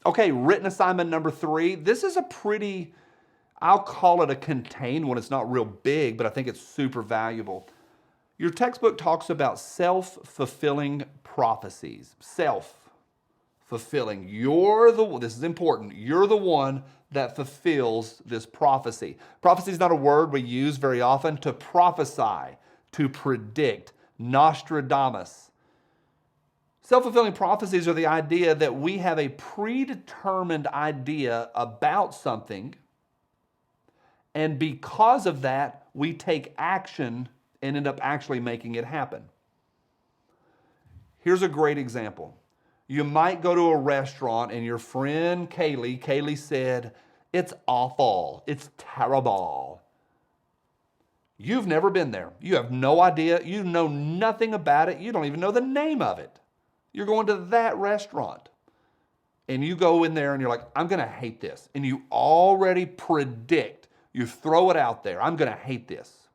Okay, written assignment number 3. This is a pretty, I'll call it a contained one. It's not real big, but I think it's super valuable. Your textbook talks about self-fulfilling prophecies. Self-fulfilling. This is important, you're the one that fulfills this prophecy. Prophecy is not a word we use very often. To prophesy, to predict, Nostradamus. Self-fulfilling prophecies are the idea that we have a predetermined idea about something, and because of that, we take action and end up actually making it happen. Here's a great example. You might go to a restaurant and your friend Kaylee said, "It's awful, it's terrible." You've never been there. You have no idea. You know nothing about it. You don't even know the name of it. You're going to that restaurant and you go in there and you're like, "I'm going to hate this." And you already predict, you throw it out there, "I'm going to hate this."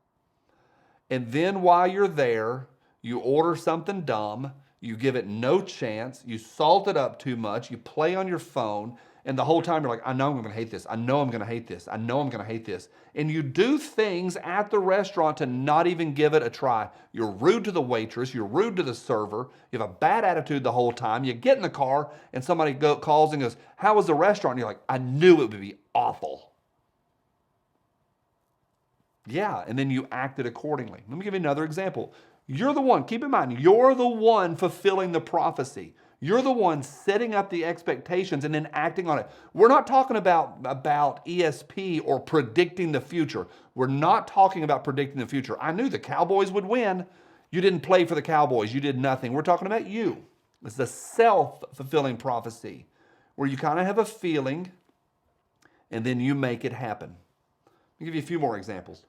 And then while you're there, you order something dumb, you give it no chance, you salt it up too much, you play on your phone, and the whole time you're like, "I know I'm going to hate this. I know I'm going to hate this. I know I'm going to hate this." And you do things at the restaurant to not even give it a try. You're rude to the waitress. You're rude to the server. You have a bad attitude the whole time. You get in the car and somebody calls and goes, "How was the restaurant?" And you're like, "I knew it would be awful." Yeah, and then you acted accordingly. Let me give you another example. You're the one, keep in mind, you're the one fulfilling the prophecy. You're the one setting up the expectations and then acting on it. We're not talking about ESP or predicting the future. We're not talking about predicting the future. I knew the Cowboys would win. You didn't play for the Cowboys. You did nothing. We're talking about you. It's the self-fulfilling prophecy where you kind of have a feeling and then you make it happen. I'll give you a few more examples.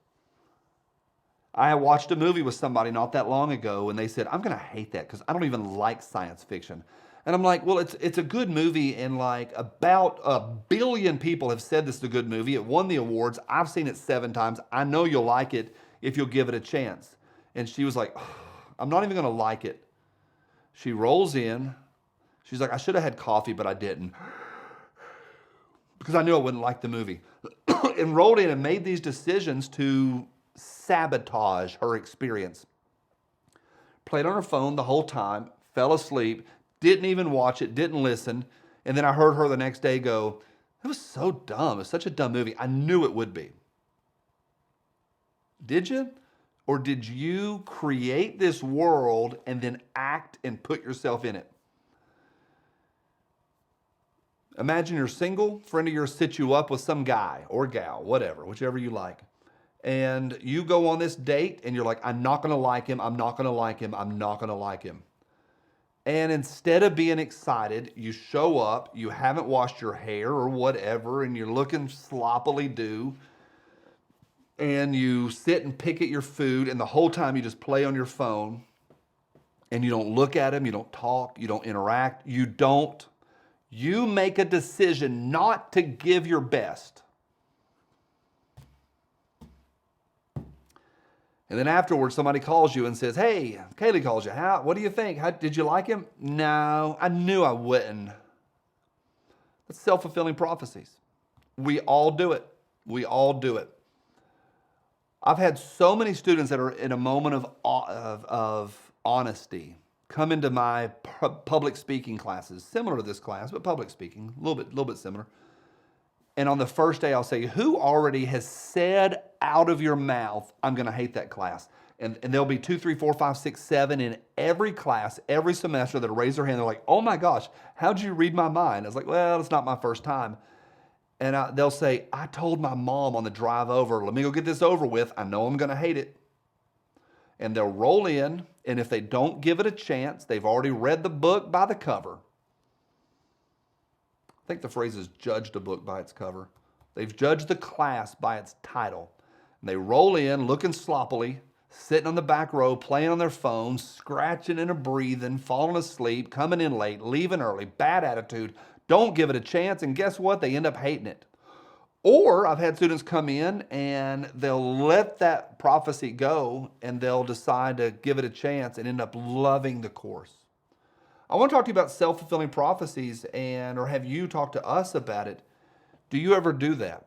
I watched a movie with somebody not that long ago and they said, "I'm going to hate that because I don't even like science fiction." And I'm like, "Well, it's a good movie, and like about 1 billion people have said this is a good movie. It won the awards. I've seen it 7 times. I know you'll like it if you'll give it a chance." And she was like, "Oh, I'm not even going to like it." She rolls in. She's like, "I should have had coffee, but I didn't because I knew I wouldn't like the movie." And rolled in and made these decisions to sabotage her experience. Played on her phone the whole time, fell asleep, didn't even watch it, didn't listen. And then I heard her the next day go, "It was so dumb. It's such a dumb movie. I knew it would be." Did you? Or did you create this world and then act and put yourself in it? Imagine you're single, friend of yours sits you up with some guy or gal, whatever, whichever you like. And you go on this date and you're like, "I'm not going to like him. I'm not going to like him. I'm not going to like him." And instead of being excited, you show up, you haven't washed your hair or whatever, and you're looking sloppily do. And you sit and pick at your food, and the whole time you just play on your phone. And you don't look at him, you don't talk, you don't interact, you make a decision not to give your best. And then afterwards, somebody calls you and says, "Hey," Kaylee calls you, "What do you think? Did you like him?" "No, I knew I wouldn't." That's self-fulfilling prophecies. We all do it. We all do it. I've had so many students that are in a moment of honesty come into my public speaking classes, similar to this class, but public speaking, a little bit similar. And on the first day, I'll say, "Who already has said out of your mouth, 'I'm going to hate that class'?" And there'll be 2, 3, 4, 5, 6, 7 in every class, every semester that raise their hand. They're like, "Oh my gosh, how'd you read my mind?" I was like, "Well, it's not my first time." And they'll say, "I told my mom on the drive over, let me go get this over with. I know I'm going to hate it." And they'll roll in, and if they don't give it a chance, they've already read the book by the cover. I think the phrase is judged a book by its cover. They've judged the class by its title. And they roll in looking sloppily, sitting on the back row, playing on their phones, scratching and breathing, falling asleep, coming in late, leaving early, bad attitude, don't give it a chance, and guess what? They end up hating it. Or I've had students come in and they'll let that prophecy go and they'll decide to give it a chance and end up loving the course. I want to talk to you about self-fulfilling prophecies, and or have you talked to us about it? Do you ever do that?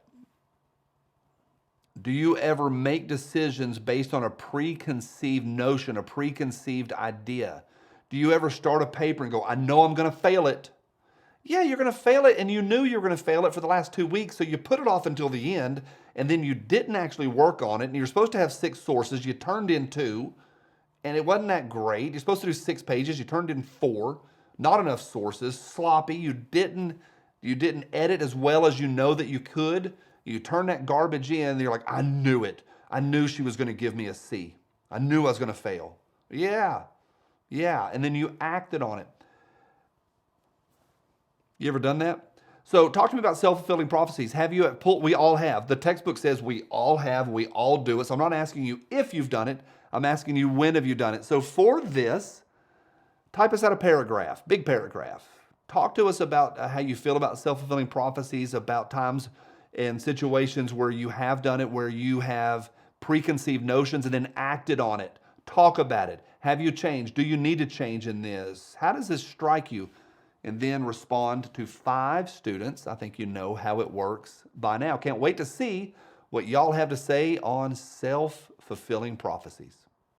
Do you ever make decisions based on a preconceived notion, a preconceived idea? Do you ever start a paper and go, I know I'm going to fail it? Yeah, you're going to fail it, and you knew you were going to fail it for the last 2 weeks, so you put it off until the end, and then you didn't actually work on it, and you're supposed to have 6 sources. You turned in 2, and it wasn't that great. You're supposed to do 6 pages. You turned in 4. Not enough sources. Sloppy. You didn't edit as well as you know that you could. You turn that garbage in, and you're like, I knew it. I knew she was going to give me a C. I knew I was going to fail. Yeah. Yeah. And then you acted on it. You ever done that? So talk to me about self-fulfilling prophecies. Have you pulled? We all have. The textbook says we all have. We all do it. So I'm not asking you if you've done it. I'm asking you when have you done it. So for this, type us out a paragraph, big paragraph. Talk to us about how you feel about self-fulfilling prophecies, about times and situations where you have done it, where you have preconceived notions and then acted on it. Talk about it. Have you changed? Do you need to change in this? How does this strike you? And then respond to 5 students. I think you know how it works by now. Can't wait to see what y'all have to say on self-fulfilling prophecies.